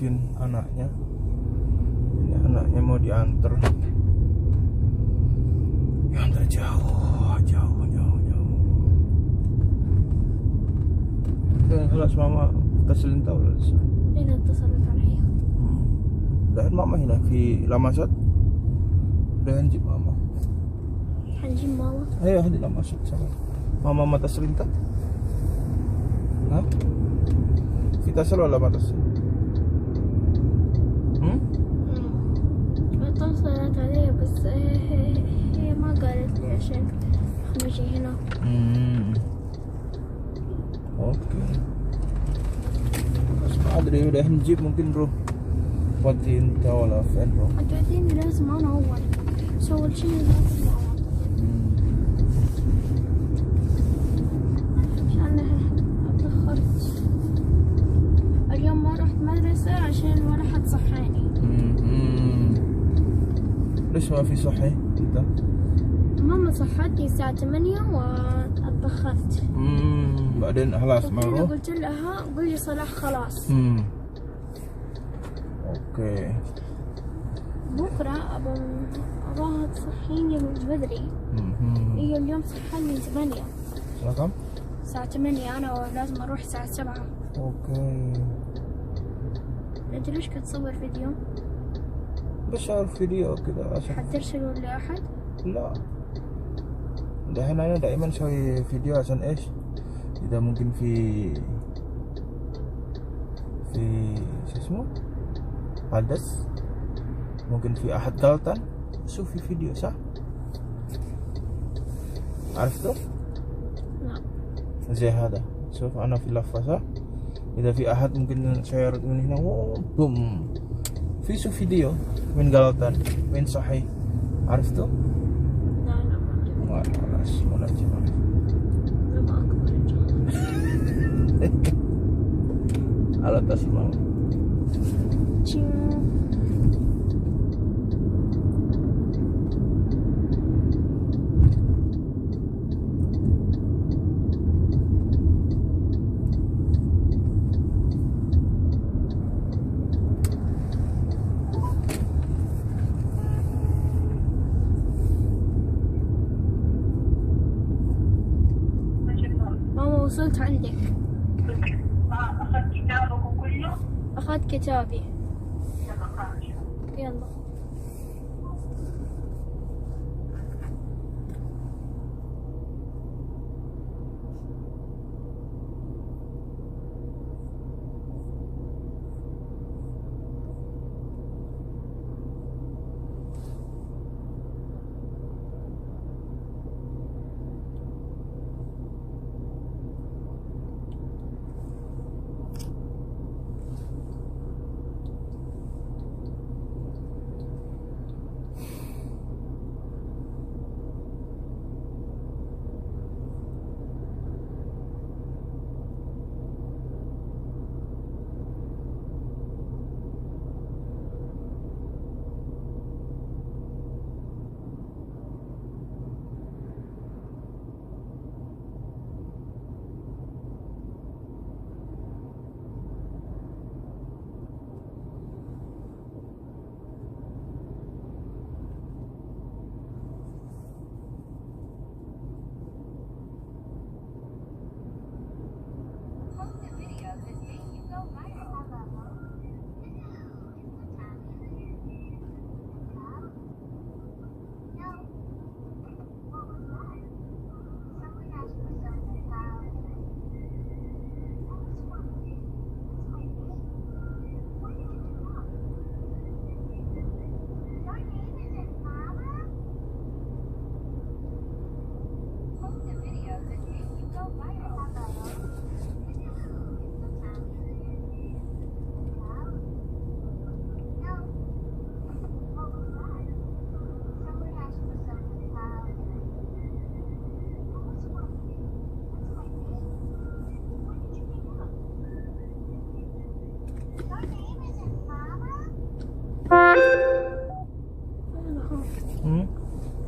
mungkin anaknya. Ini anaknya mau diantar. Diantar jauh. خلاص ماما اتصل انت ولا لسه؟ اذا اتصلت علي. الحين ماما هنا في لمسات. ده نجيب ماما. حنجيب ماما؟ ايوه هذه لمسات سمع. ماما ما تصل انت؟ ها؟ في تصل ولا ما تصل؟ اتصلت علي بس هي ما قالت لي عشان نجي هنا. اوكي بس ما ادري اذا نجيب ممكن نروح ودي انت ولا فين نروح. توديني لازم انا اول اول شيء لازم ماما عشان اتاخرت اليوم ما رحت مدرسة عشان ولا حد صحاني. ليش ما في صحي انت؟ ماما صحتني الساعة 8 واتأخرت. بعدين خلاص ما نروح. قلت لها قولي صلاح خلاص. اوكي بكرة أبغاها تصحيني من بدري. هي اليوم صحاني من 8. الساعة كم؟ الساعة 8 أنا لازم أروح الساعة 7. اوكي أنت ليش كنت تصور فيديو؟ بشار فيديو كذا عشان حترسله لأحد؟ لا دحين انا دائما اسوي فيديو عشان ايش؟ اذا ممكن في شو اسمه حدث ممكن في احد غلطان شوف في فيديو صح؟ عرفته؟ لا زي هذا شوف انا في لفة صح؟ اذا في احد ممكن سيارة من هنا بوم في شوف فيديو من غلطان من صحيح عرفته؟ لا ما أدري. خلاص ملاجئ لما أكبر إن شاء الله. على تسمع ماما وصلت عندك. أخذت كتابك كله؟ أخذت كتابي. يلا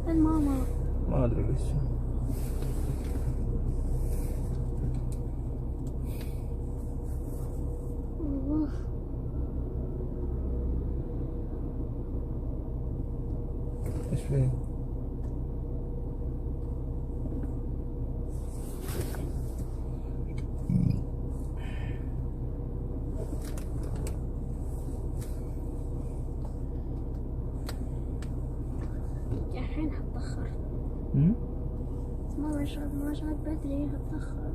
فين ماما؟ ما ادري لسه. فين؟ الحين هتأخر. ما شرب بدري هتأخر.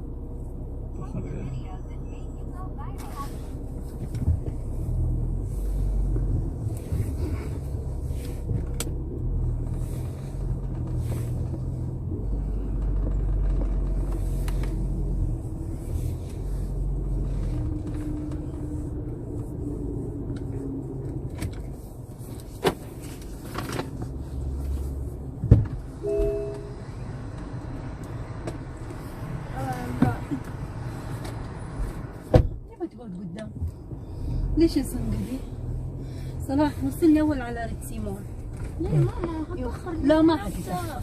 قدام ليش الزنقة صلاح وصلني اول على ريت سيمون. ليه ماما هتأخر؟ لا ما حتتأخر.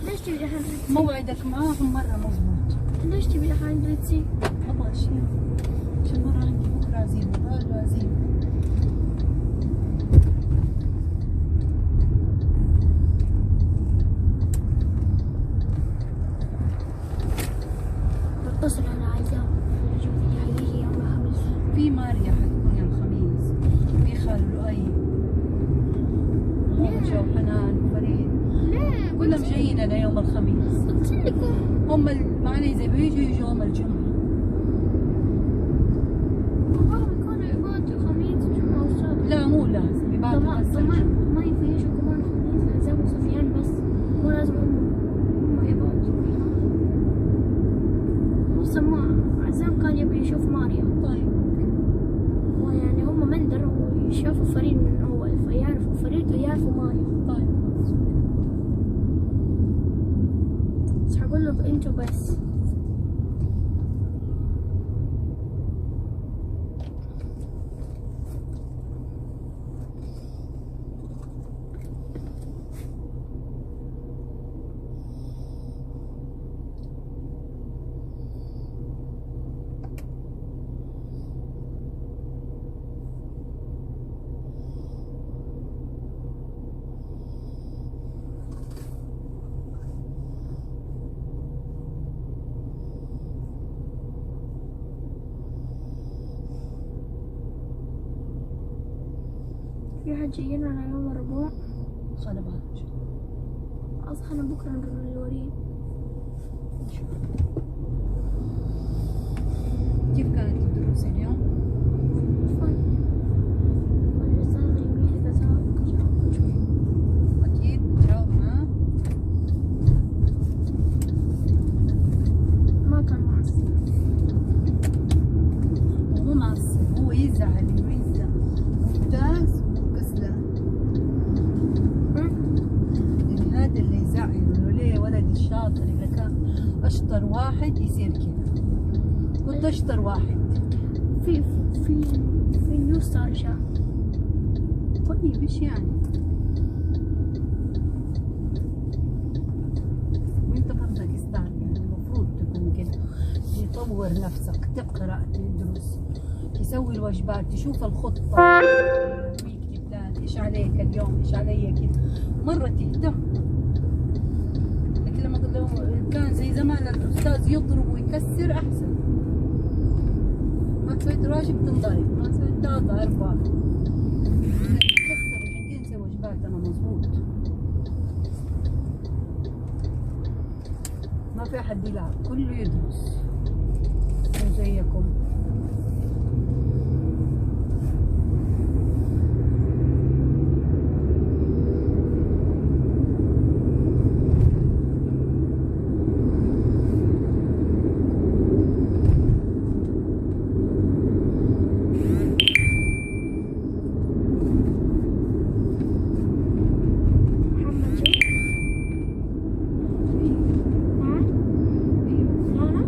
ليش تبي دحين؟ موعدك معاهم مرة مضبوط. ليش تبي دحين ريتسي؟ ابغى اشياء عشان مرة عندي بكرة عزيمة وبعده عزيمة. بتصل انا عايزاه يجي يوم الخميس. في ماريا حتكون يوم الخميس، في خال لؤي وجو حنان وفريد. ليه؟ كلهم جايين انا يوم الخميس. قلت لكم هم معنا اذا بيجوا يوم الجمعة. باباهم يكونوا يباتوا خميس وجمعة وسبت. لا مو لازم يبعتوا بس الجمعة. ما ينفع يجوا كمان خميس عزام وسفيان بس، مو لازم هم يباتوا. وسمع عزام كان يبي يشوف ماريا. طيب ويعني هم مندر ويشوفوا فريد من أول فيعرفوا فريد ويعرفوا ماريا. طيب بس حقول لك انتوا بس. في حد جايين على يوم الربوع. خلبات أصلا أنا بكرة نروح للوريد. كيف كانت الدروس اليوم؟ فن والأستاذ يمين كجاوب شوي. أكيد بتجاوب معاه. ما كان معصب. مو معصب، هو يزعل وينسى. ممتاز وكسلان. يعني هذا اللي يزعل انه ليه ولدي الشاطر اذا كان اشطر واحد يصير كذا. قلت اشطر واحد. في في نيو ستار جاء. طيب ايش يعني؟ وانت برضك يستاهل، يعني المفروض تكون كذا، يطور نفسك، تقرا، تدرس، تسوي الواجبات، تشوف الخطه، ويكتب بلان ايش عليك اليوم، ايش علي كذا، مره تهتم. لكن لما لو كان زي زمان الاستاذ يضرب ويكسر احسن. ما سويت الواجب تنضرب، ما سويت لا ضربه تكسر. عشان كذا نسوي واجباتنا مضبوط. ما في احد يلعب، كله يدرس مو زيكم. محمد جو. ها؟ لانا؟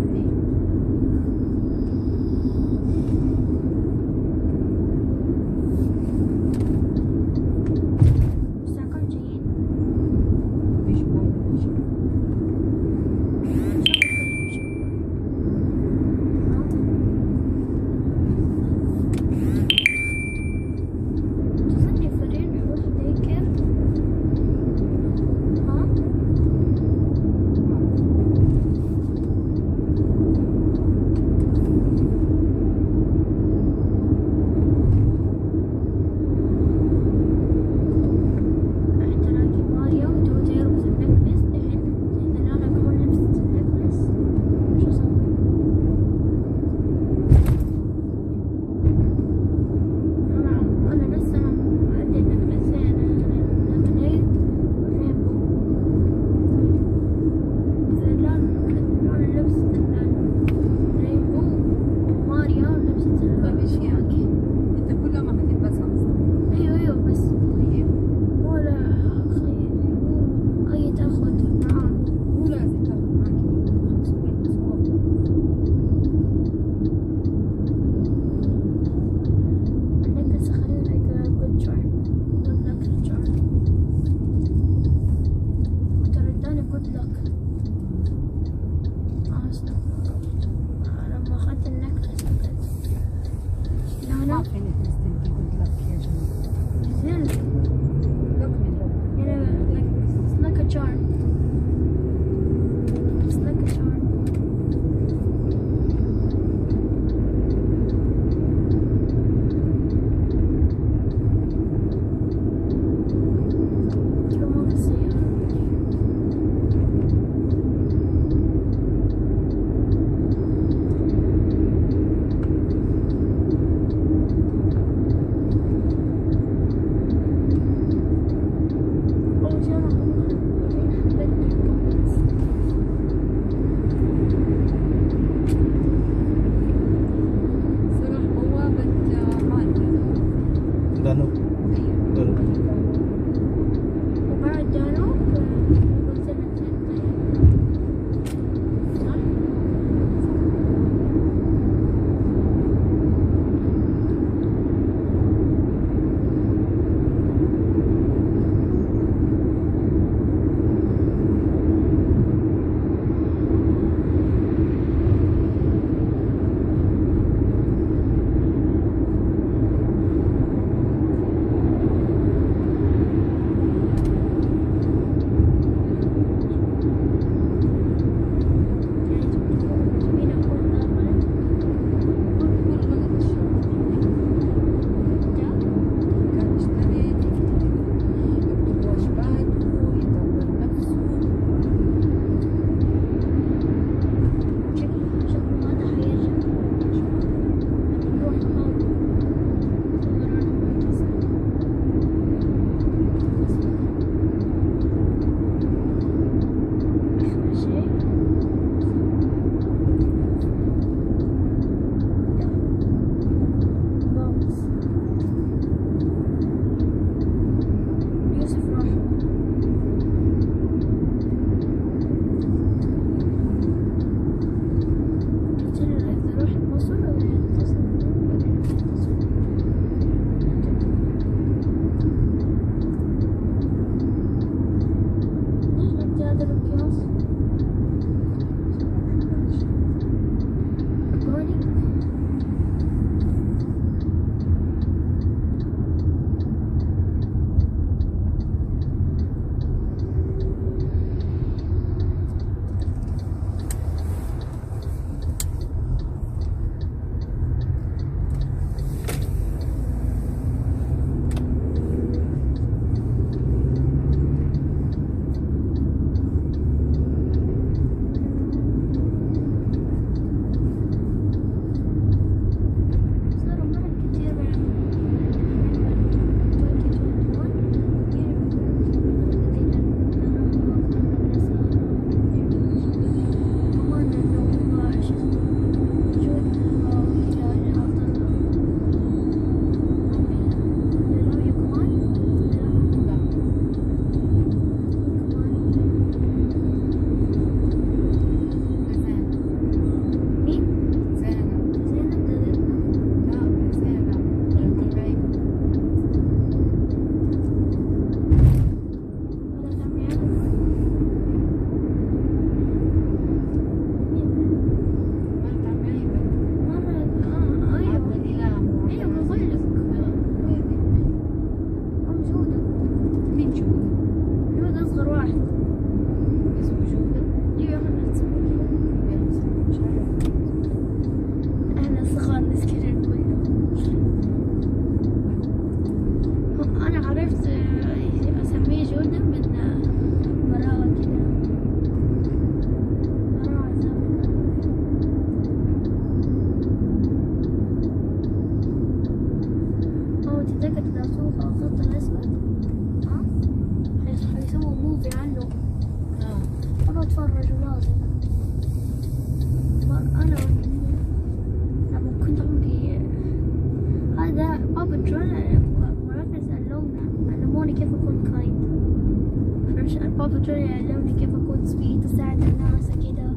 كيف أكون كايند، عشان بابا جوني علمني كيف أكون سويت أساعد الناس كده.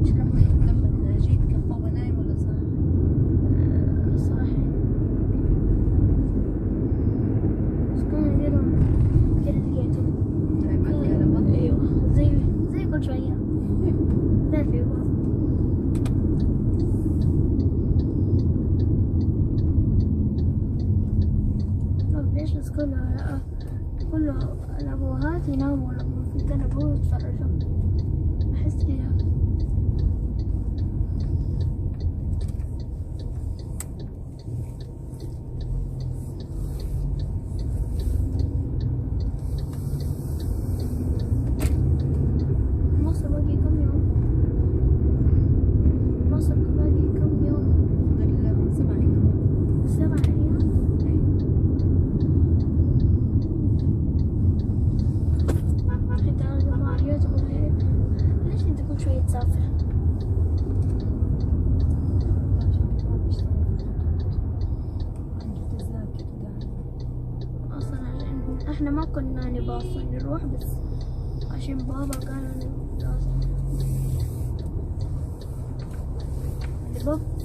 لما جيت كان بابا نايم ولا صاحي؟ صاحي. بس كانوا يديروا كده لقيته. أيوه زي كل شوية. لا في بابا. ليش بس كله الأبوهات يناموا لما في كنبة ويتفرجوا، أحس كده. مصر باقي كم يوم؟ مصر باقي كم يوم؟ فضل 7 أيام. 7 أيام؟ حتى أنا لما عريت أقول لي ليش أنت كل شوية تسافر؟ أصلا إحنا ما كنا نبغى أصلا نروح، بس عشان بابا قال إنه لازم.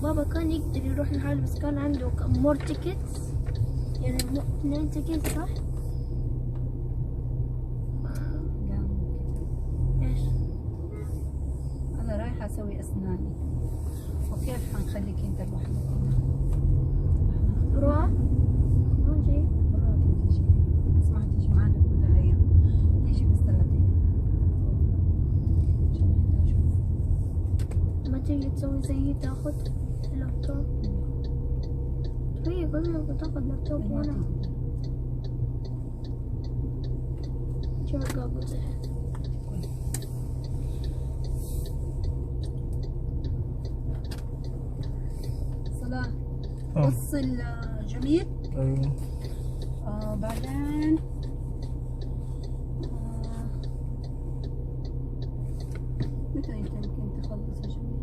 بابا كان يقدر يروح لحاله، بس كان عنده more tickets، يعني 2 tickets صح؟ إيش؟ أنا رايحة أسوي أسناني، وكيف حنخليك أنت لوحدك؟ روح؟ ما جي؟ مرات تيجي، بس ما حتيجي معانا كل الأيام، تيجي بس 3 أيام. عشان أنا أشوف. ما تيجي تسوي زيي تاخد اللابتوب؟ هي كل يوم بتاخد لابتوب ما وأنا تيجي. شو قابل زي صلاح بص الجميل. ايوه بعدين متى انت يمكن تخلص يا جميل؟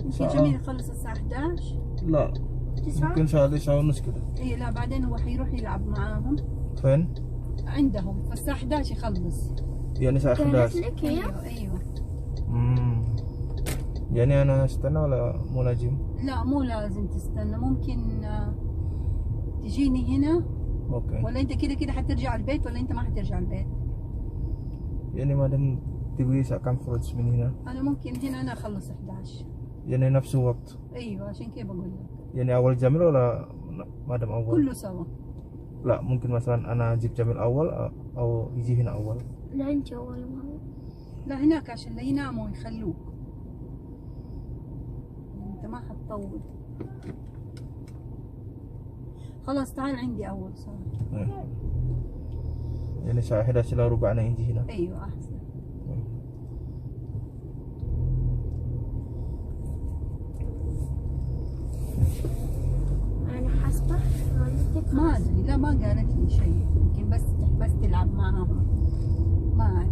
يمكن جميل يخلص الساعة 11. لا 9. ممكن ساعة 9:30 كده. اي لا بعدين هو حيروح يلعب معاهم فين؟ عندهم، فالساعة 11 يخلص. يعني الساعة كانت 11. لك هي؟ ايوه. يعني أنا استنى ولا مناجم؟ لا مو لازم تستنى، ممكن تجيني هنا، اوكي. ولا انت كده كده حترجع البيت، ولا انت ما حترجع البيت؟ يعني ما دام تبغي كم خرج من هنا، انا ممكن هنا انا اخلص 11. يعني نفس الوقت. ايوه عشان كده بقول لك يعني أول جميل ولا ما دام أول؟ كله سوا. لا ممكن مثلا أنا أجيب جميل أول أو يجي هنا أول. لا أنت أول ما لا هناك عشان لا يناموا ويخلوك، انت ما حتطول. خلاص تعال عندي اول صار. يعني الساعة 11:15 أنا يجي هنا. ايوه احسن. أنا حاسبة ما ادري، لا ما قالت لي شيء، يمكن بس تلعب معاهم، ما اعرف.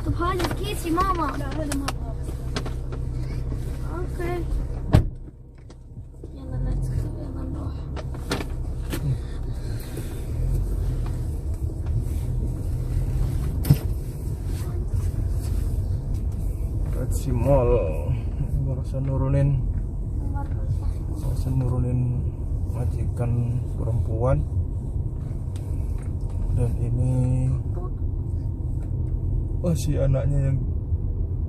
طب هذا كيسي ماما. لا هذا ما ابغاه بس. اوكي يلا يلا نروح. Si mall merasa nurunin majikan perempuan, dan ini si anaknya yang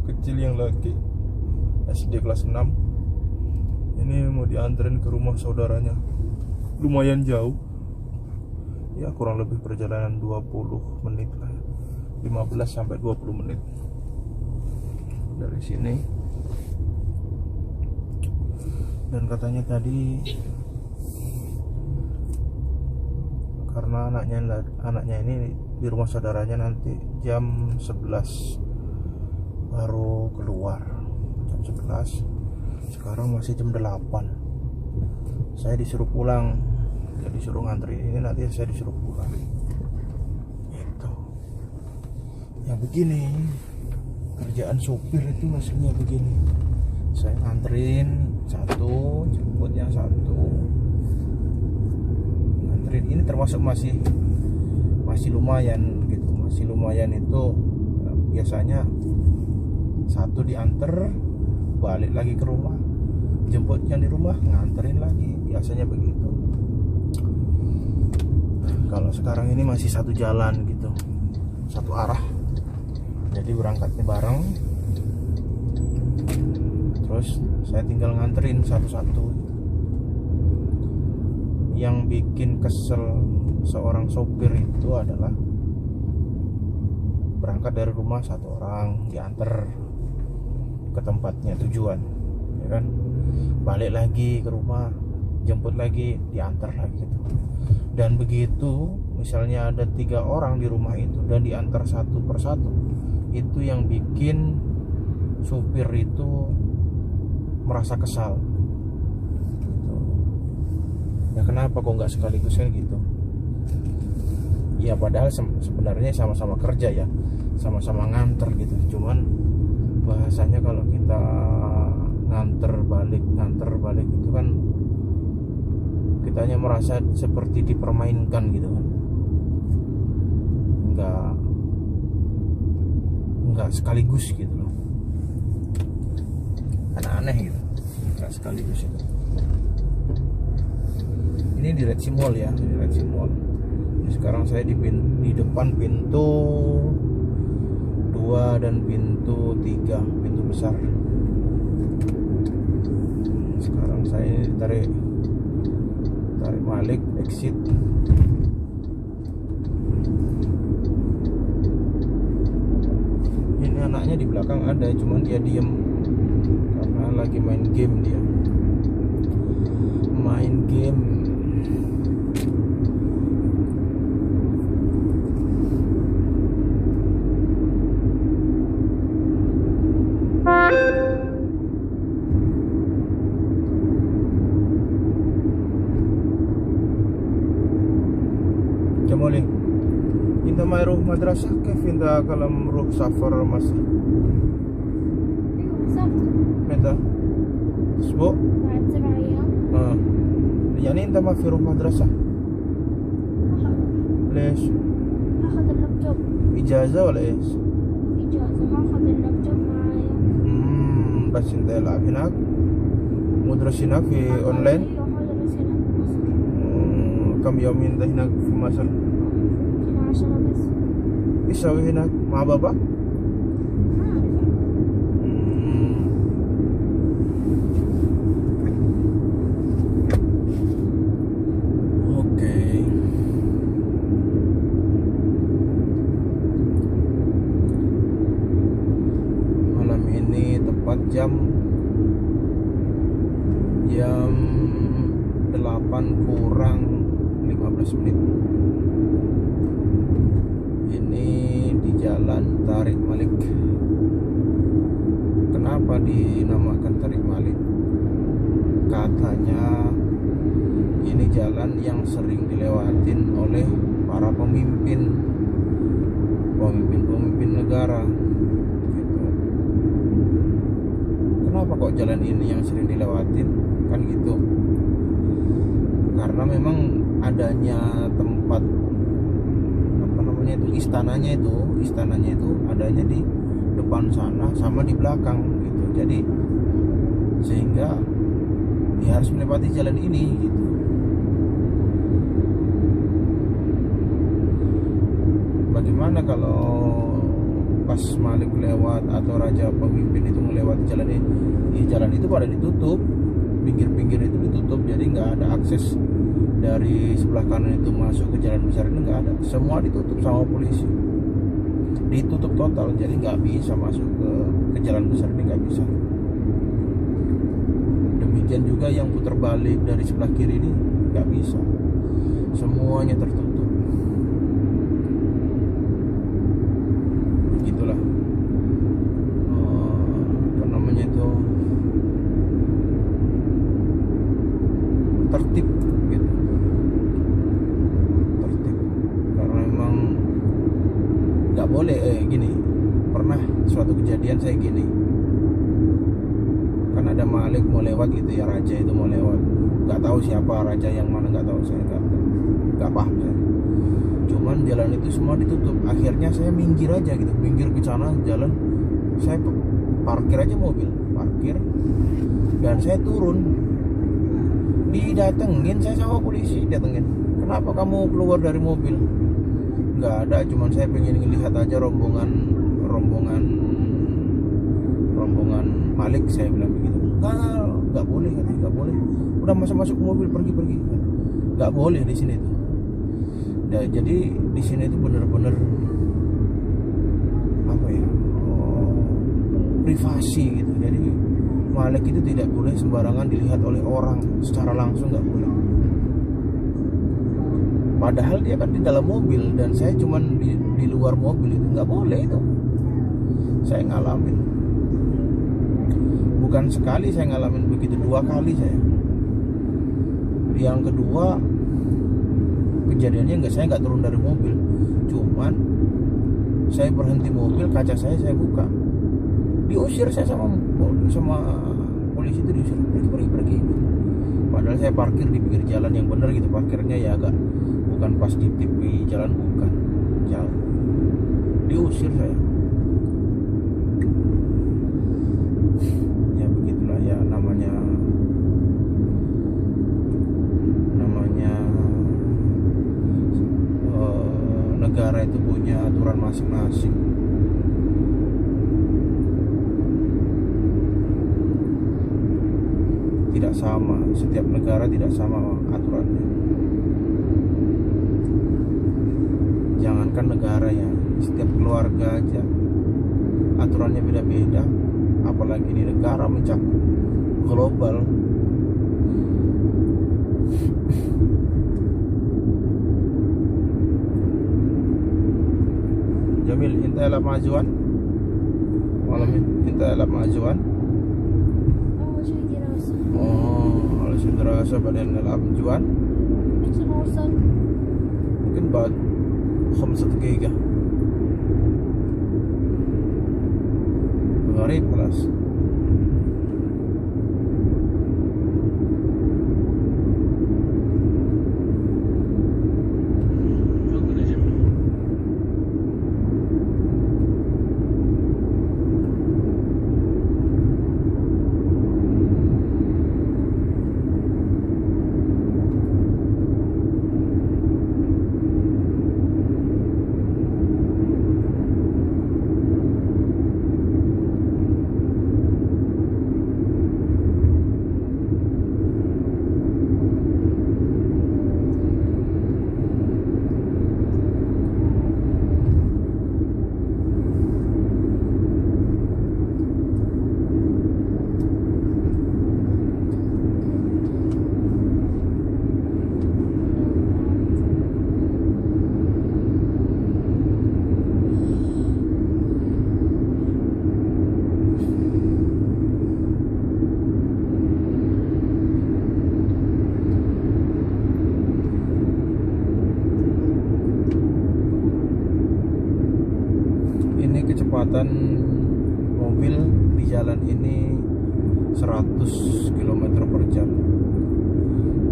kecil yang laki SD kelas 6 ini mau dianterin ke rumah saudaranya, lumayan jauh ya, kurang lebih perjalanan 20 menit lah, 15 sampai 20 menit dari sini. Dan katanya tadi karena anaknya ini di rumah saudaranya nanti jam 11 baru keluar, jam 11. Sekarang masih jam 8. Saya disuruh pulang, ya disuruh ngantri ini, nanti saya disuruh pulang gitu. Ya begini, kerjaan sopir itu maksudnya begini. Saya nganterin satu, jemput yang satu. Nganterin ini termasuk masih lumayan gitu. Masih lumayan itu biasanya satu diantar, balik lagi ke rumah, jemput yang di rumah, nganterin lagi, biasanya begitu. Kalau sekarang ini masih satu jalan gitu, satu arah, jadi berangkatnya bareng, terus saya tinggal nganterin satu-satu. Yang bikin kesel seorang sopir itu adalah berangkat dari rumah satu orang, diantar ke tempatnya tujuan, ya kan, balik lagi ke rumah, jemput lagi, diantar lagi gitu. Dan begitu misalnya ada 3 orang di rumah itu dan diantar satu persatu, itu yang bikin supir itu merasa kesal gitu. Ya kenapa kok nggak sekaligus kan gitu. Ya padahal sebenarnya sama-sama kerja ya, sama-sama nganter gitu. Cuman bahasanya kalau kita nganter balik itu kan kitanya merasa seperti dipermainkan gitu kan. Enggak sekaligus gitu loh. Karena aneh gitu. Enggak sekaligus itu. Ini di Red Sea Mall ya, di Red Sea Mall. Sekarang saya di depan pintu 2 dan pintu 3, pintu besar. Sekarang saya tarik balik, exit. Ini anaknya di belakang ada, cuman dia diem karena lagi main game dia. Main game. جمالي انت ما يروح مدرسة كيف انت كلام روح سافر مصر ايوه مسافر متى اسبوع بعد 7 ايام. يعني انت ما في روح مدرسة ما حروح. ليش هاخذ اللابتوب اجازة ولا ايش اجازة، هاخذ اللابتوب معايا. بس انت العب هناك مدرس هناك في اونلاين. ايوه هدرس هنا في مصر. كم يوم انت هناك في مصر هنا 10 بس. ايش تسوي هناك مع بابا ما اعرف. Oke. Malam ini tepat jam 8 kurang 15 menit. Ini di Jalan Tariq Malik. Kenapa dinamakan Tariq Malik? Katanya ini jalan yang sering dilewatin oleh para pemimpin negara gitu. Kenapa kok jalan ini yang sering dilewatin? Kan gitu. Karena memang adanya tempat istananya itu adanya di depan sana sama di belakang gitu. Jadi sehingga dia harus melewati jalan ini gitu. Bagaimana kalau pas Malik lewat atau raja pemimpin itu melewati jalan ini? Ya, jalan itu pada ditutup, pinggir-pinggir itu ditutup, jadi nggak ada akses dari sebelah kanan itu masuk ke jalan besar ini, nggak ada. Semua ditutup sama polisi, ditutup total, jadi nggak bisa masuk ke jalan besar ini, nggak bisa. Demikian juga yang putar balik dari sebelah kiri ini nggak bisa, semuanya tertutup. Begitulah apa namanya itu, tertib gitu, tertib karena memang nggak boleh gini. lewat gitu ya, raja itu mau lewat, nggak tahu siapa raja yang mana, nggak tahu, saya nggak paham saya. Cuman jalan itu semua ditutup. Akhirnya saya minggir aja gitu, minggir ke sana jalan, saya parkir aja mobil, parkir, dan saya turun. Didatengin saya sama polisi, datengin, kenapa kamu keluar dari mobil? Nggak ada, cuman saya pengen ngelihat aja rombongan Malik, saya bilang begitu. Nggak boleh, katanya nggak boleh, udah masuk mobil, pergi, nggak boleh di sini tuh. Nah, jadi di sini itu bener-bener apa ya, privasi gitu. Jadi Malik itu tidak boleh sembarangan dilihat oleh orang secara langsung, nggak boleh. Padahal dia kan di dalam mobil dan saya cuman di luar mobil, itu nggak boleh itu. Saya ngalamin, bukan sekali saya ngalamin begitu, 2 kali saya. Yang kedua kejadiannya saya nggak turun dari mobil, cuman saya berhenti mobil, kaca saya buka, diusir saya sama polisi itu, diusir, pergi. Padahal saya parkir di pinggir jalan yang bener gitu, parkirnya ya agak, bukan pas di tepi jalan, bukan, jauh, diusir saya. Ya begitulah ya, namanya negara itu punya aturan masing-masing. Tidak sama, setiap negara tidak sama aturannya. Jangankan negara ya, setiap keluarga aja aturannya beda-beda, apalagi di negara mencakup global. Jamil, انت العب مع جوان ولا انت العب مع جوان؟ أول شيء دراسة. أول شيء دراسة بعدين نلعب جوان. متى نوصل؟ ممكن بعد 5 دقيقة. غريب خلاص. Kecepatan mobil di jalan ini 100 km per jam.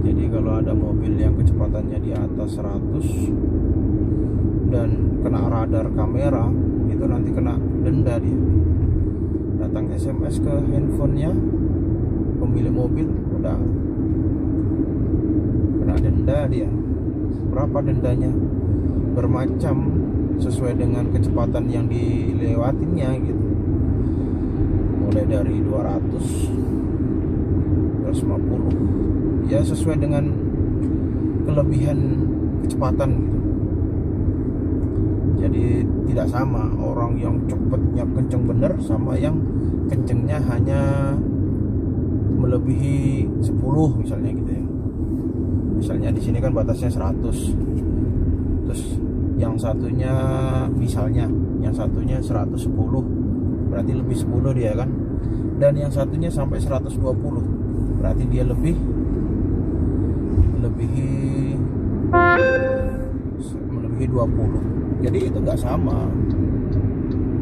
Jadi kalau ada mobil yang kecepatannya di atas 100 dan kena radar kamera, itu nanti kena denda dia. Datang SMS ke handphonenya pemilik mobil, udah kena denda dia. Berapa dendanya? Bermacam, sesuai dengan kecepatan yang dilewatinya gitu, mulai dari 200, 250 ya, sesuai dengan kelebihan kecepatan gitu. Jadi tidak sama orang yang cepetnya kenceng bener sama yang kencengnya hanya melebihi 10 misalnya gitu ya. Misalnya di sini kan batasnya 100, terus yang satunya misalnya yang satunya 110, berarti lebih 10 dia kan, dan yang satunya sampai 120, berarti dia melebihi 20. Jadi itu nggak sama,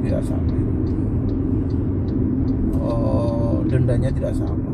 tidak sama. Dendanya tidak sama.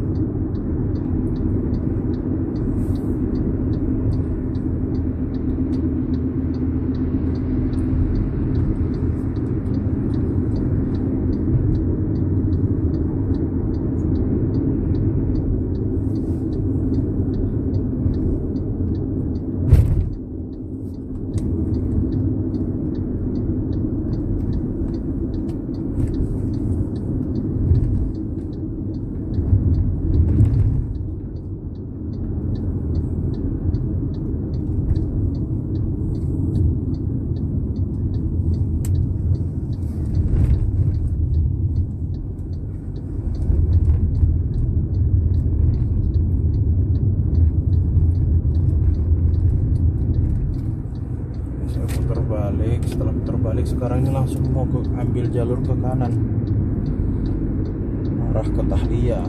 balik sekarang ini langsung mau ambil jalur ke kanan arah ke Tahliyah,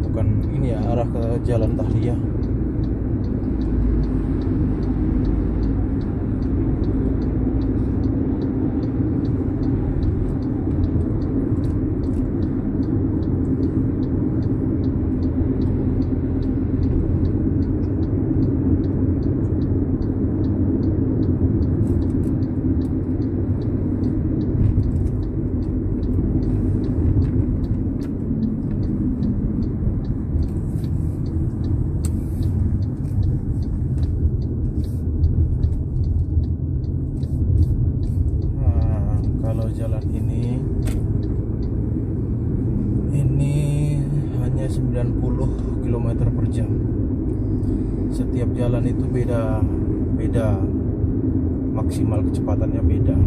bukan ini ya, arah ke Jalan Tahliyah. Jalan ini hanya 90 km per jam. Setiap jalan itu beda maksimal kecepatannya beda.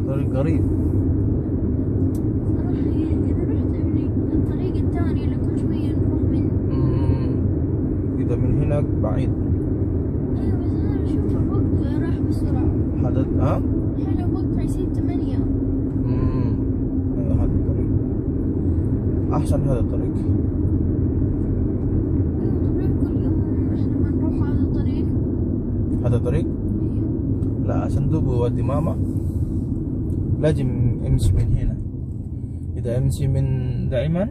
طريق قريب. صراحة إذا رحت من الطريق الثاني اللي كل شوية نروح منه. إذا من هنا بعيد. أيوة بس أنا أشوف الوقت راح بسرعة. هذا الحين الوقت يصير 8. أيوة هذا الطريق أحسن، هذا الطريق. أيوة طريق كل يوم إحنا ما نروح هذا الطريق. هذا طريق؟ أيوة. لا عشان بودي ماما لازم امشي من هنا. إذا امشي من دائما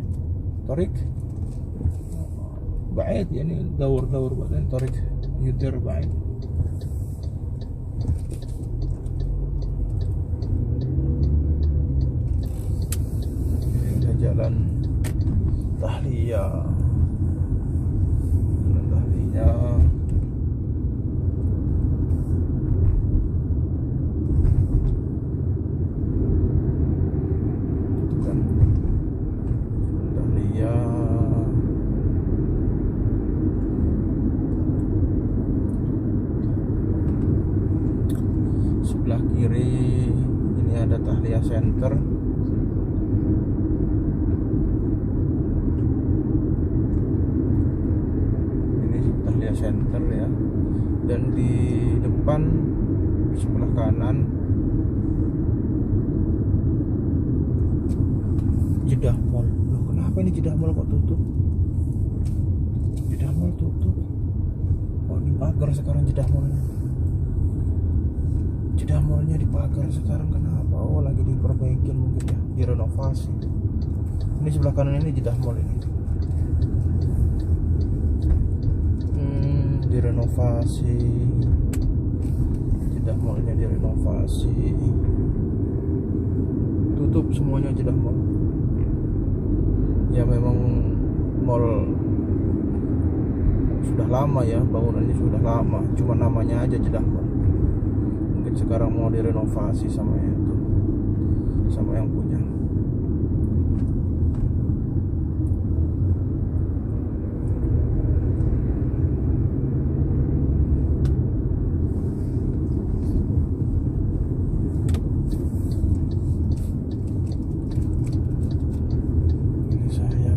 طريق بعيد، يعني دور بعدين طريق يدير بعيد. Ini jalan Tahliyah. Jalan Tahliyah. Sebelah kiri ini ada Tahliyah Center. Ini Tahliyah Center ya. Dan di depan sebelah kanan Jeddah Mall. Loh, kenapa ini Jeddah Mall kok tutup? Jeddah Mall tutup. Oh, dipagar sekarang Jeddah Mallnya. Jeddah Mallnya dipagar sekarang, kenapa? Oh, lagi diperbaikin mungkin ya, direnovasi. Ini sebelah kanan ini Jeddah Mall ini. Direnovasi. Jeddah Mallnya direnovasi. Tutup semuanya Jeddah Mall. Ya memang mall sudah lama ya, bangunannya sudah lama, cuma namanya aja Jeddah Mall. Mungkin sekarang mau direnovasi sama itu, sama yang punya. Ini saya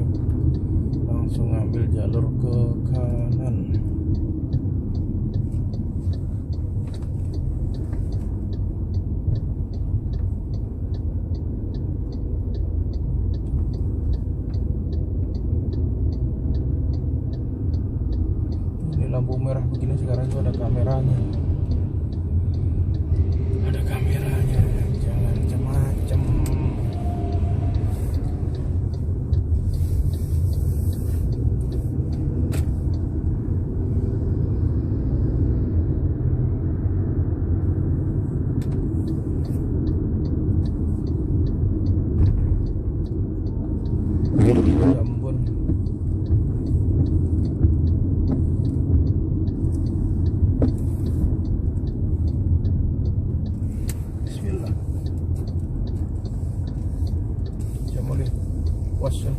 langsung ambil jalur ke kanan. ya.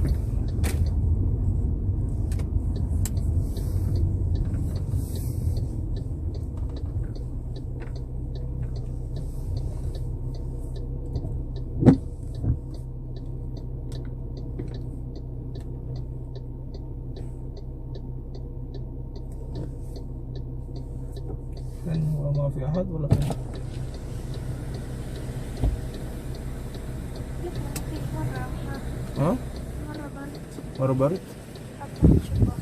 Kan ma fi ahad wala kan? في مرة حار Hah? مرة برد Baru baru? حتى نشوفه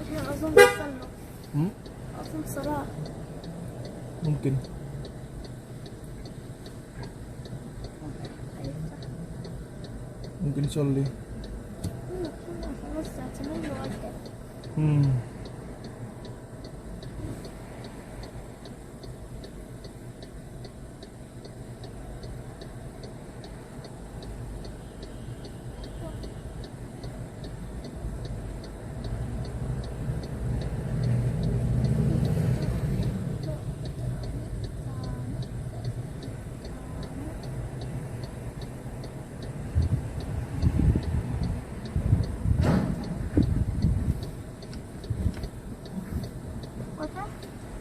احنا أظن وصلنا أظن صلاة Mungkin. Mungkin soleh. خلاص الساعة 8 وأقدر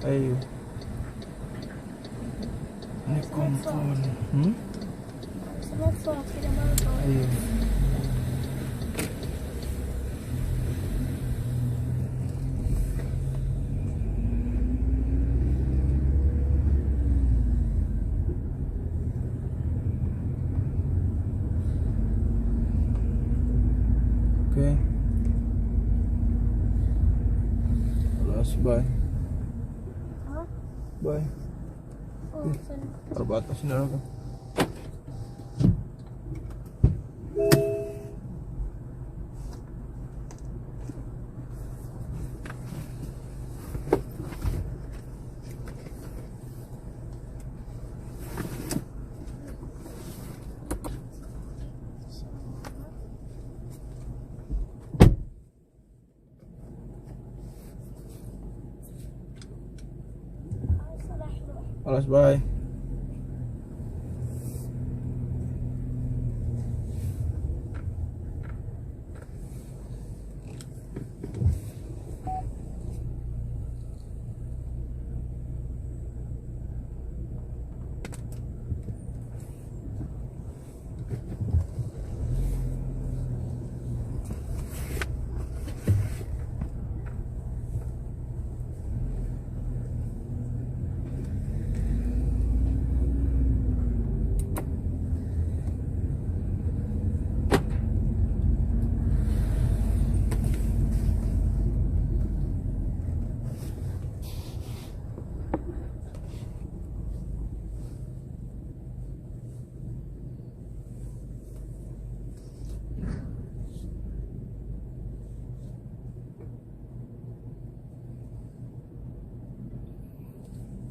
Ayo. Ini kompon. سمعت صوت كذا مرة Ayo. Oke. Alas, bye. ها؟ Bye. وصلنا Terbatas neraka. صلاح روح Alas, bye.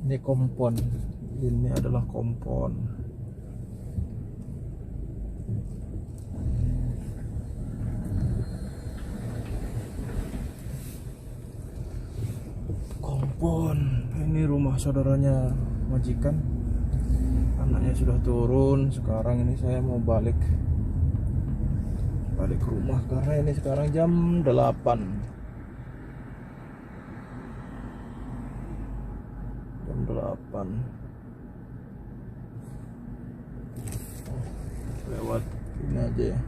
Ini kompon. Ini adalah kompon. Kompon. Ini rumah saudaranya majikan. Anaknya sudah turun. Sekarang ini saya mau balik ke rumah karena ini sekarang jam 8. Jam 8. Lewat ini aja ya.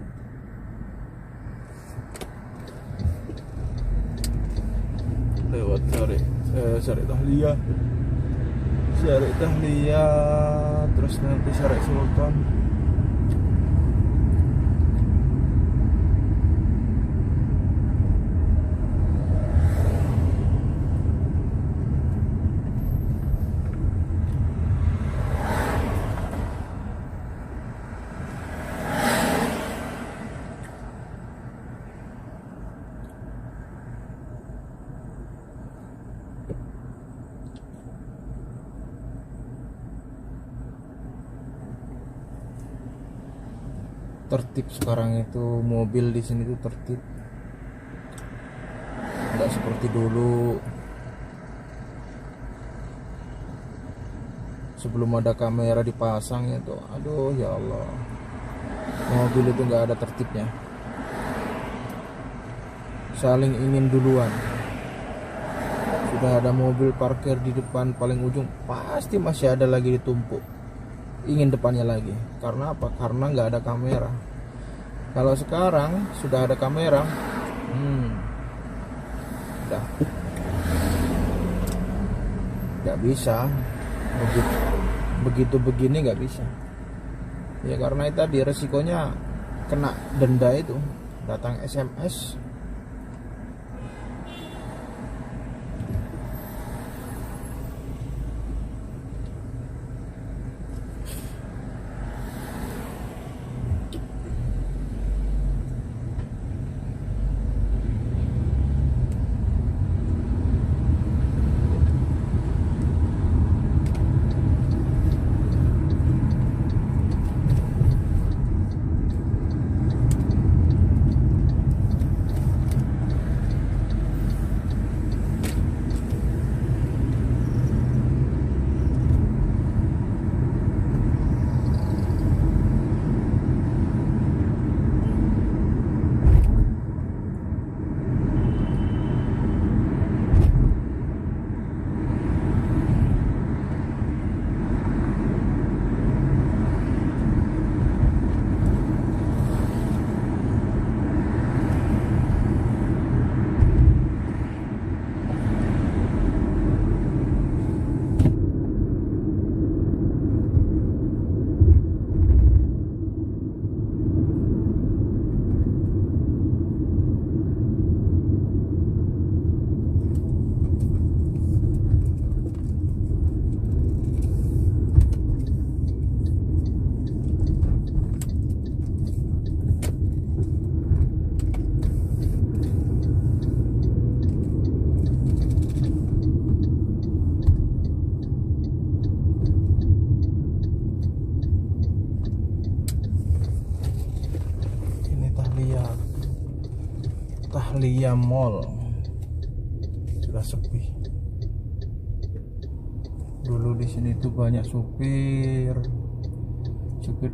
Lewat Syarek Dahlia, terus nanti Syarek Sultan. Tertib sekarang itu, mobil di sini tuh tertib, nggak seperti dulu. sebelum ada kamera dipasang itu, aduh ya Allah, mobil itu nggak ada tertibnya, saling ingin duluan. Sudah ada mobil parkir di depan paling ujung, pasti masih ada lagi ditumpuk ingin depannya lagi. Karena apa? Karena nggak ada kamera. Kalau sekarang sudah ada kamera, udah nggak bisa begitu begini, nggak bisa ya, karena itu tadi resikonya kena denda, itu datang SMS. Tahlia Mall sudah sepi. Dulu di sini tuh banyak supir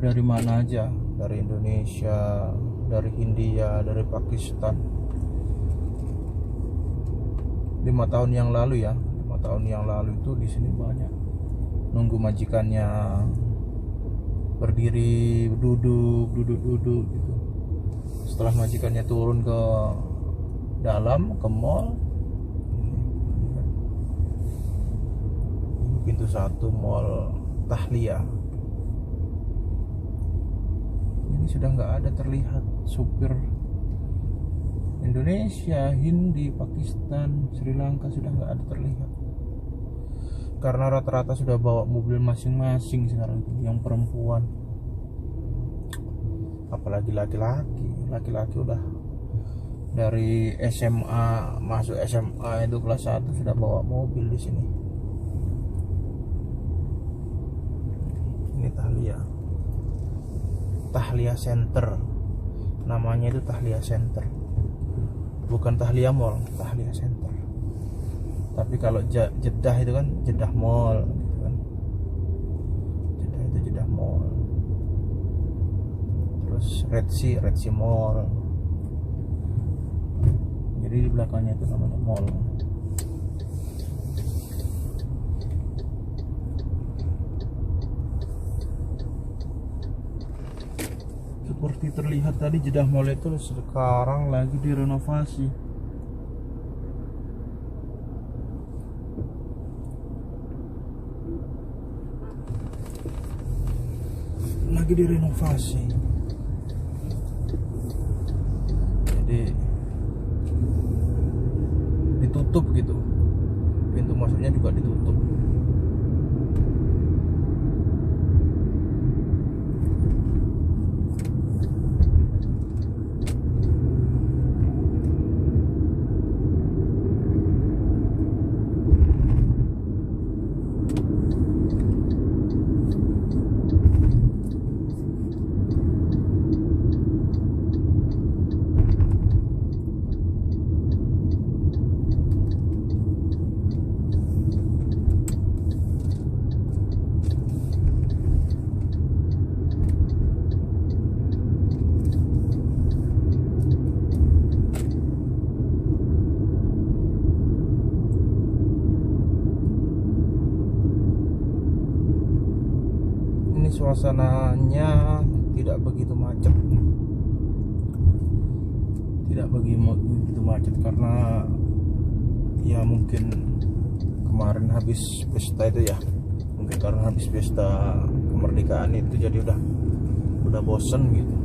dari mana aja, dari Indonesia, dari Hindia, dari Pakistan. 5 tahun yang lalu ya, 5 tahun yang lalu itu di sini banyak nunggu majikannya berdiri, duduk gitu. Setelah majikannya turun ke dalam, ke mall, ini pintu 1 mall Tahlia. Ini sudah nggak ada terlihat supir Indonesia, Hindi, Pakistan, Sri Lanka, sudah nggak ada terlihat. Karena rata-rata sudah bawa mobil masing-masing sekarang itu, yang perempuan. Apalagi laki-laki udah dari SMA, masuk SMA itu kelas 1 sudah bawa mobil di sini. Ini Tahlia Center, namanya itu Tahlia Center, bukan Tahlia Mall, Tahlia Center. Tapi kalau Jeddah itu kan Jeddah Mall gitu kan. Jeddah itu Jeddah Mall. Terus Red Sea Mall. Jadi di belakangnya itu namanya mall. Seperti terlihat tadi, Jeddah Mall itu sekarang lagi direnovasi. Lagi direnovasi. Jadi ditutup gitu, pintu masuknya juga ditutup. suasananya tidak begitu macet, karena ya mungkin kemarin habis pesta itu ya, mungkin karena habis pesta kemerdekaan itu jadi udah bosen gitu.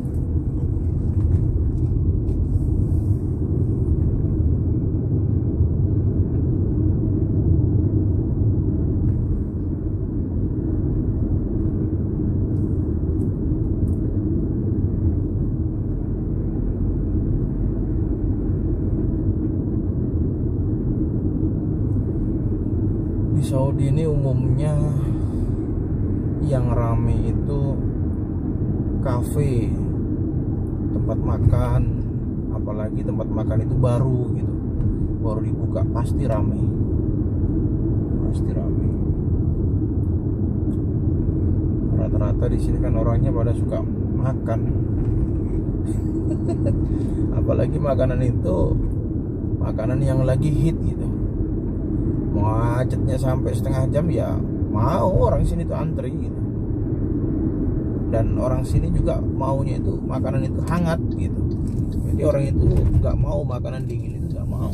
Di Saudi ini umumnya yang rame itu kafe, tempat makan, apalagi tempat makan itu baru gitu, baru dibuka pasti rame. Rata-rata di sini kan orangnya pada suka makan, apalagi makanan itu makanan yang lagi hit gitu. Macetnya sampai setengah jam ya mau orang sini tuh antri gitu. Dan orang sini juga maunya itu makanan itu hangat gitu. Jadi orang itu nggak mau makanan dingin, itu nggak mau.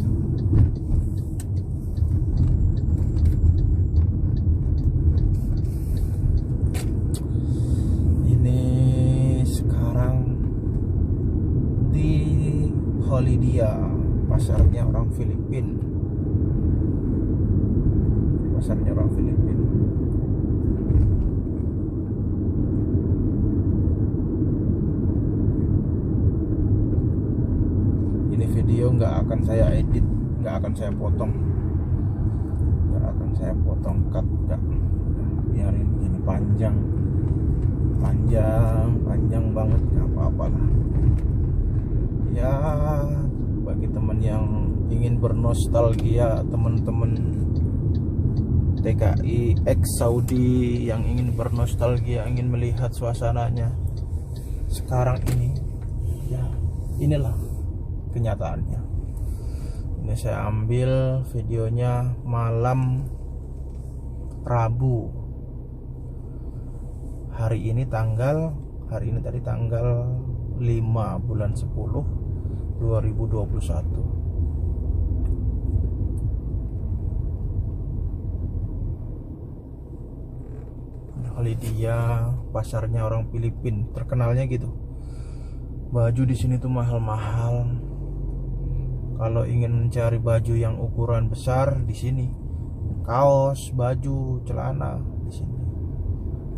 Ini sekarang di Holidia, pasarnya orang Filipina. Ini video nggak akan saya edit, nggak akan saya potong, cut, nggak, biarin ini panjang banget, nggak apa-apa lah. Ya bagi teman yang ingin bernostalgia, teman-teman TKI ex Saudi yang ingin bernostalgia, ingin melihat suasananya sekarang ini, ya inilah kenyataannya. Ini saya ambil videonya malam Rabu. Hari ini tanggal 5 bulan 10 2021. Holidia, pasarnya orang Filipina, terkenalnya gitu. Baju di sini tuh mahal-mahal. Kalau ingin mencari baju yang ukuran besar di sini, kaos, baju, celana di sini.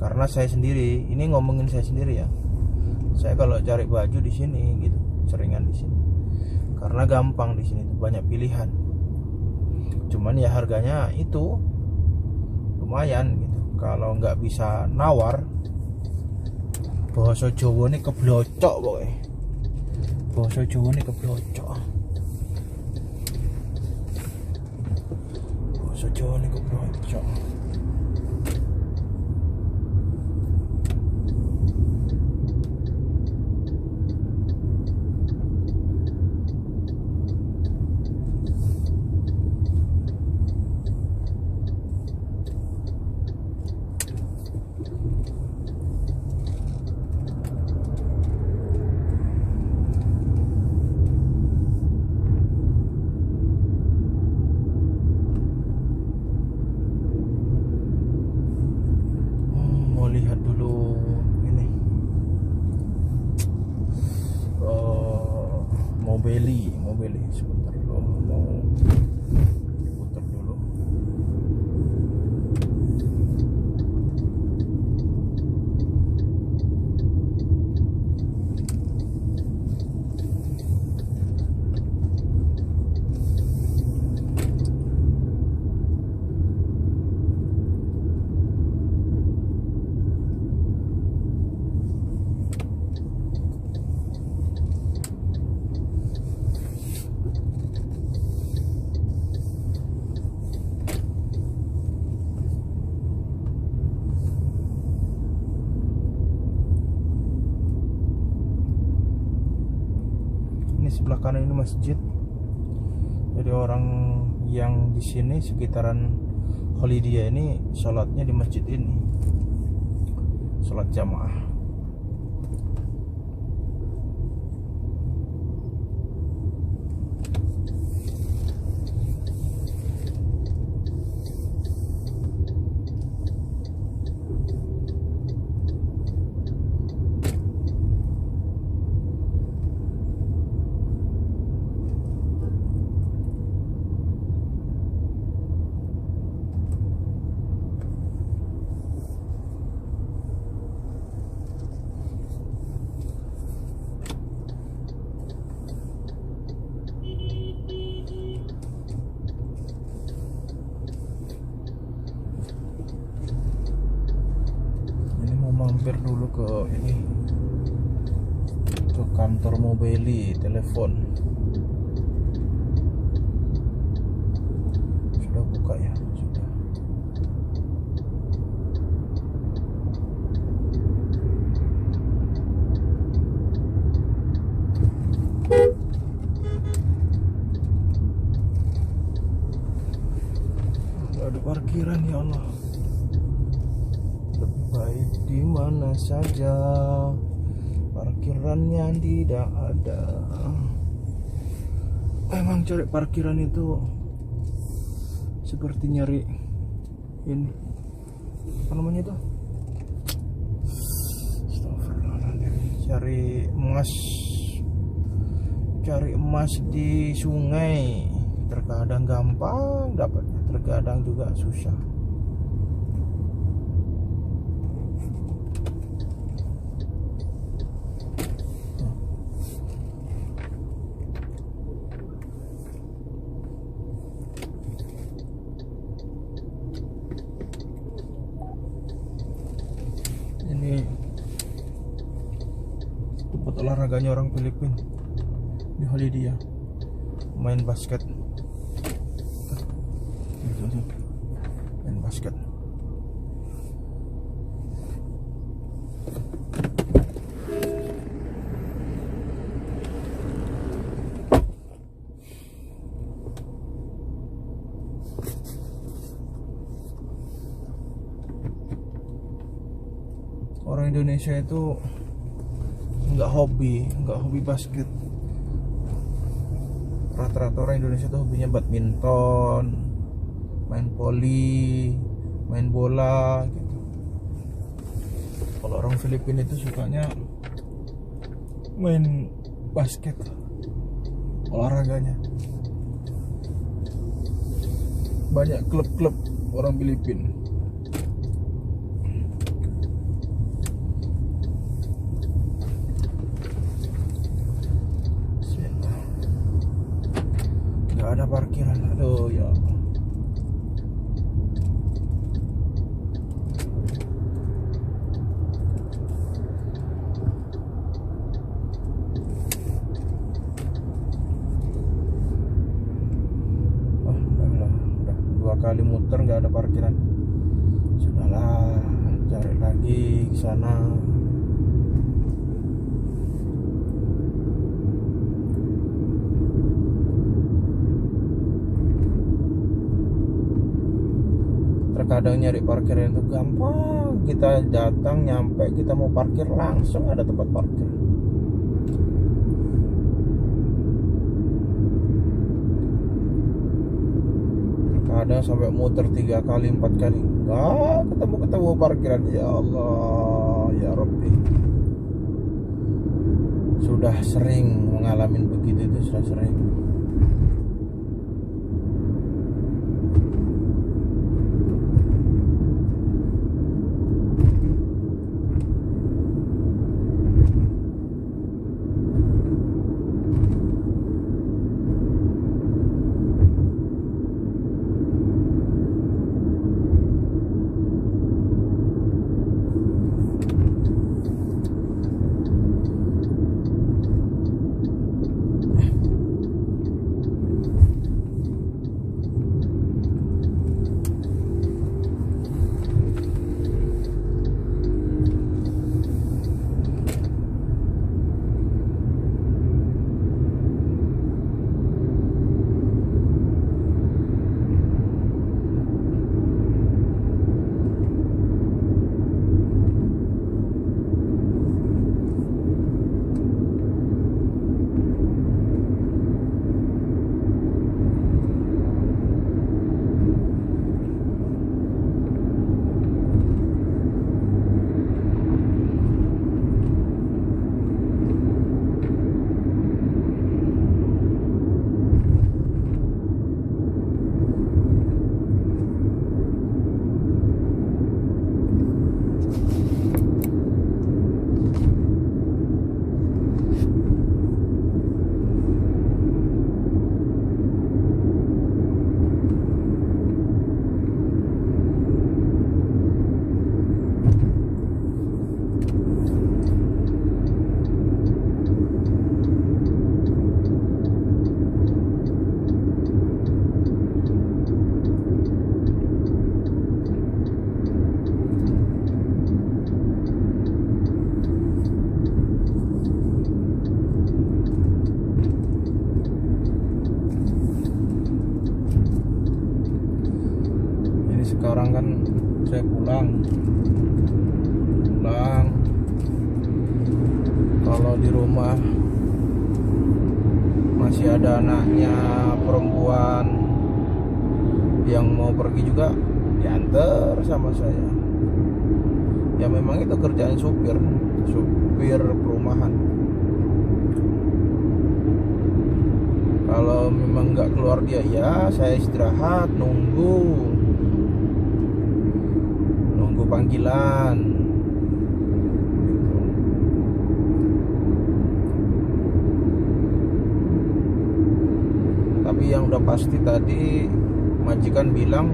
Karena saya sendiri, ini ngomongin saya sendiri ya. Saya kalau cari baju di sini gitu, seringan di sini. Karena gampang di sini tuh banyak pilihan. Cuman ya harganya itu lumayan gitu. Kalau nggak bisa nawar, bahasa Jawa ini keblocok boy. Bahasa Jawa ini keblocok. Bahasa Jawa ini keblocok. Lihat dulu ini Mobili sebentar dulu, mau putar dulu. Ini sebelah kanan ini masjid. Jadi orang yang di sini sekitaran Holidia ini sholatnya di masjid ini. sholat jamaah. Mampir dulu ke ini, ke kantor Mobili telepon. Sudah buka ya? Sudah. Nggak ada parkiran ya Allah. Baik di mana saja parkirannya tidak ada. Emang cari parkiran itu seperti nyari ini, apa namanya itu? Astagfirullahaladzim. Cari emas di sungai. Terkadang gampang dapatnya, terkadang juga susah. Ini tempat olahraganya orang Filipina di Holidia, main basket. Main basket. Orang Indonesia itu nggak hobi basket. Rata-rata orang Indonesia itu hobinya badminton, main voli, main bola gitu. Kalau orang Filipina itu sukanya main basket, olahraganya. Banyak klub-klub orang Filipina. Gak ada parkiran, aduh ya Allah. Udah 2 kali muter nggak ada parkiran. Sudahlah, cari lagi ke sana. Terkadang nyari parkiran itu gampang. Kita datang, nyampe, kita mau parkir, langsung ada tempat parkir. Terkadang sampai muter 3 kali, 4 kali, nggak ketemu parkiran. Ya Allah, ya Rabbi. Sudah sering mengalami begitu, itu sudah sering. kan saya pulang. Kalau di rumah masih ada anaknya perempuan yang mau pergi juga diantar sama saya. Ya memang itu kerjaan supir perumahan. Kalau memang nggak keluar dia, ya saya istirahat, nunggu panggilan gitu. Tapi yang udah pasti tadi majikan bilang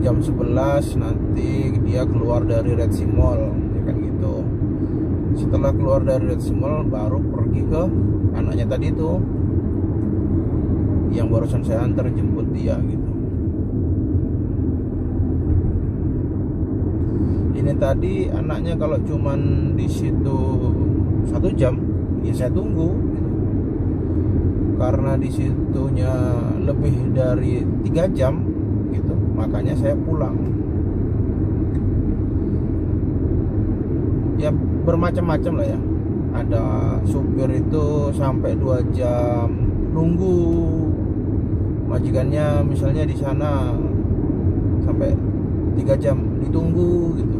jam 11 nanti dia keluar dari Red Sea Mall, ya kan gitu. Setelah keluar dari Red Sea Mall baru pergi ke anaknya tadi itu yang barusan saya antar jemput dia gitu. Ini tadi anaknya kalau cuman di situ 1 jam, ya saya tunggu gitu. Karena di situnya lebih dari 3 jam gitu, makanya saya pulang. Ya bermacam-macam lah ya. Ada supir itu sampai 2 jam nunggu majikannya, misalnya di sana sampai 3 jam ditunggu gitu.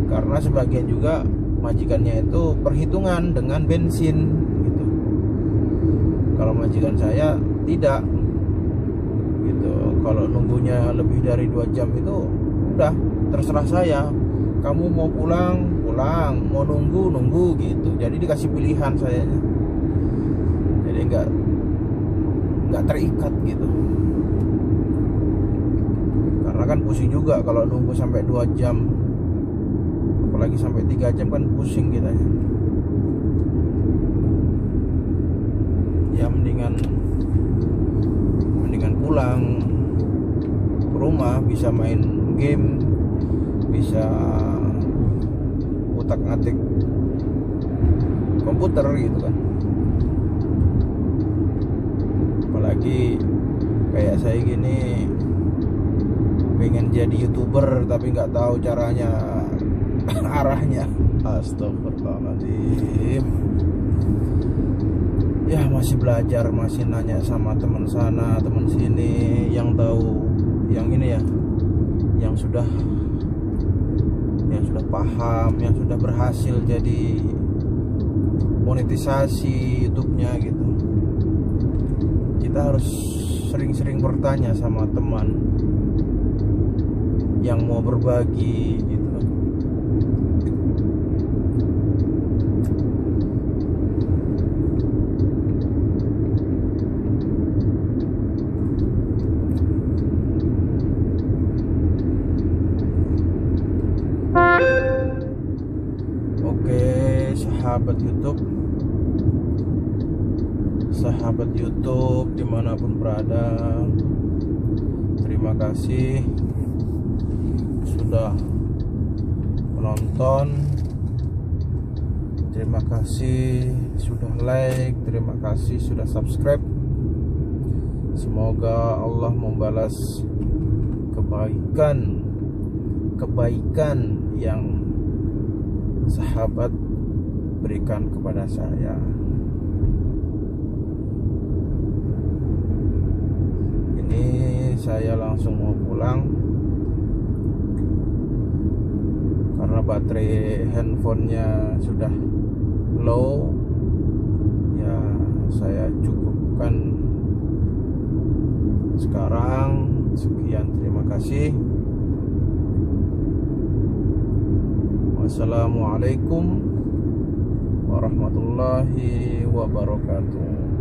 Karena sebagian juga majikannya itu perhitungan dengan bensin gitu. Kalau majikan saya tidak gitu. Kalau nunggunya lebih dari 2 jam itu udah terserah saya. Kamu mau pulang, mau nunggu gitu. Jadi dikasih pilihan saya. Jadi nggak terikat gitu. Karena kan pusing juga kalau nunggu sampai 2 jam. Apalagi sampai 3 jam kan pusing kita ya. Ya mendingan pulang ke rumah, bisa main game, bisa utak-atik komputer gitu kan. Apalagi kayak saya gini pengen jadi YouTuber tapi nggak tahu caranya, arahnya. Astagfirullahaladzim. Ya masih belajar, masih nanya sama teman sana, teman sini yang tahu, yang ini ya, yang sudah paham, yang sudah berhasil jadi monetisasi YouTube-nya gitu. Kita harus sering-sering bertanya sama teman yang mau berbagi gitu. Sahabat YouTube dimanapun berada, terima kasih sudah menonton, terima kasih sudah like, terima kasih sudah subscribe. Semoga Allah membalas kebaikan yang sahabat berikan kepada saya. Ini saya langsung mau pulang karena baterai handphonenya sudah low. Ya saya cukupkan sekarang. Sekian, terima kasih. Wassalamualaikum warahmatullahi wabarakatuh.